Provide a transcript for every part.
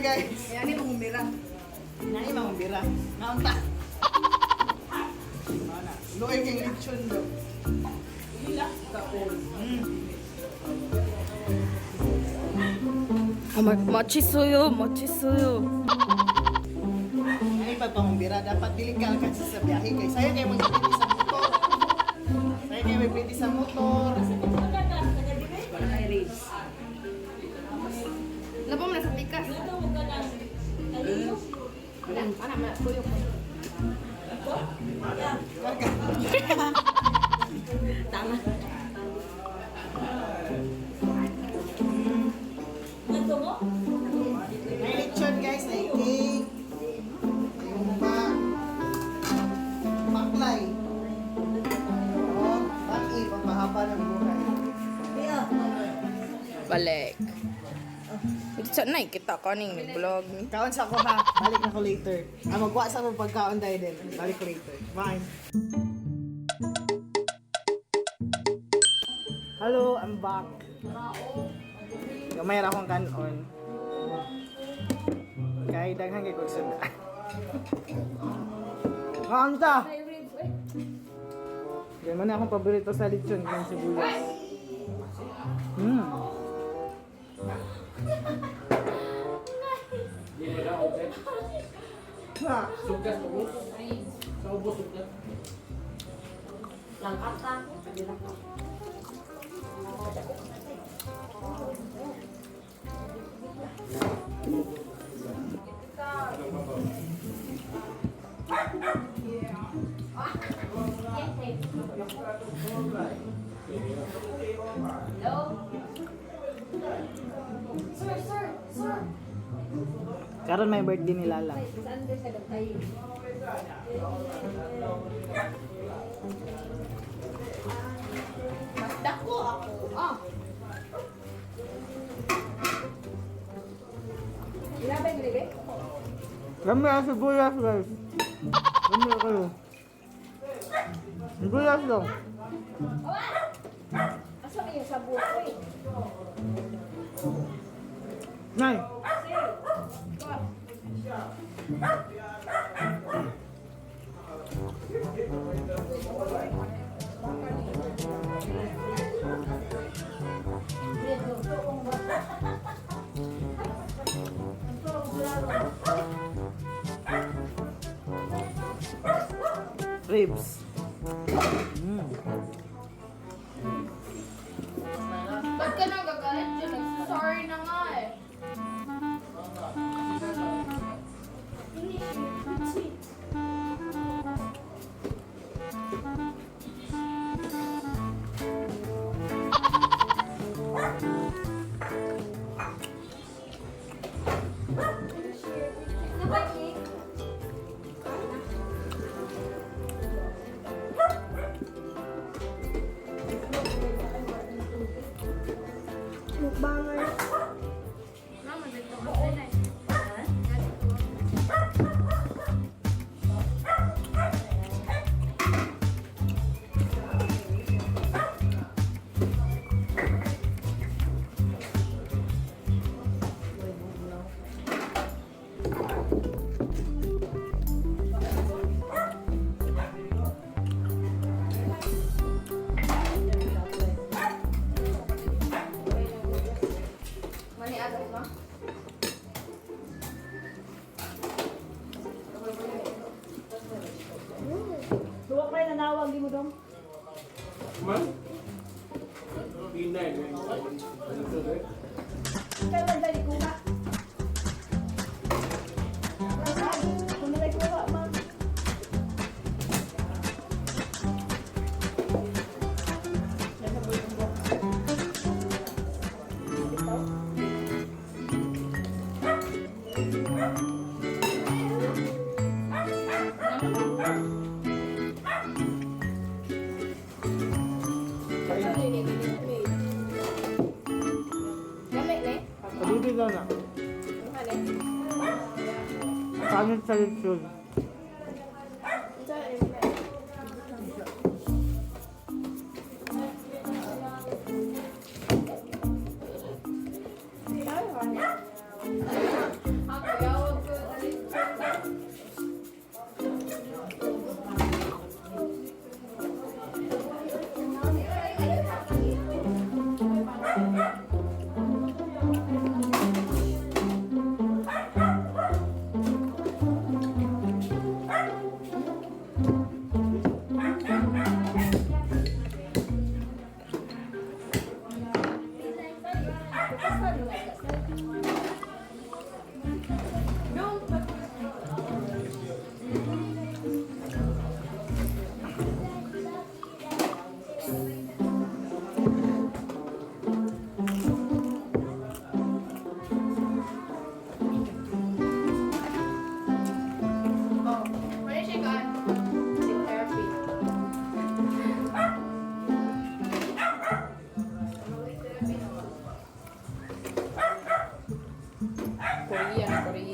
guys. Yan ni Nangumbira. Nani Nangumbira. Naunta. Mana? Loy kay lechon do. Ila kaol. 맛있어요. 맛있어요. Ay pagpangumbira dapat delikal ka sa biyahe kay sayo kay magpili sa motor. Sayo kay magpili sa motor. Labo mo na sa tikas. Ana ma kuyok. Tama. May lechon guys, may cake. Yung maklay. Oh, baki, pagmahaba ng buhay. Balik. Sa nay kita kaning vlog. Kaon sa ako ha, balik na ko later. Magwa sa mga pagkaon tayo din. Balik ko later. Bye. Hello, I'm back. Gamay ra akong kanon. Kay daghan kay kugsud. Anta. Yan man akong paborito sa lechon kung sibuyas. Sugas mo. Sa ubos sugas. Langkat ka. Hello? Sir. Karon may birthday ni Lala. Saan ka sa tayo? Mas dako ako. Ilabay mo libe? Kami ang sibuyas guys. Kami kayo. Sibuyas daw. Asa mo yung sabon ko eh? Nay. Ribs. Ba't ka nang gagalit dyan? Sorry na nga eh. Mukbanger. Mama, dito ka na eh. Mani agad mo? Tuwak pa yung nanawag di mo dong. Man? Pinay. Kaya ba dali ko ba? Kung nalay ko ba, ma? Gamit na eh. Pabibig daw na. Pangit sa lechon. Ang Korean mukbang.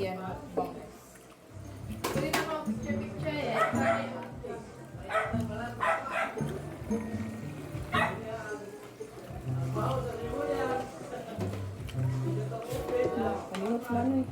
Kalimot man eh.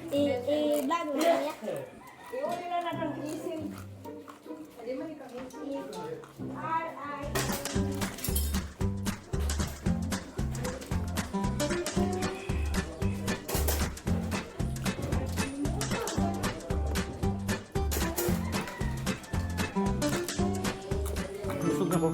I-vlog mo niya. Iuli na lang ang isim. R.I. Busog ako.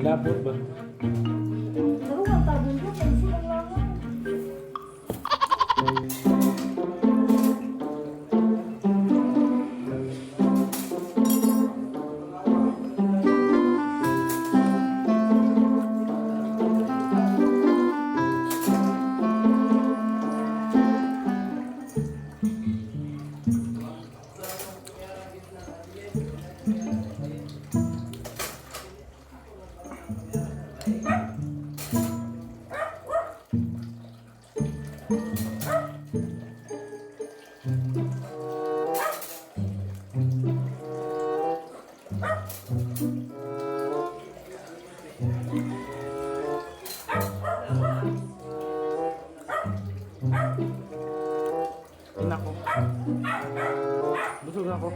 Labot ba? Naruwag tabon ko, kaya silang langan. Nako. Busog na ako.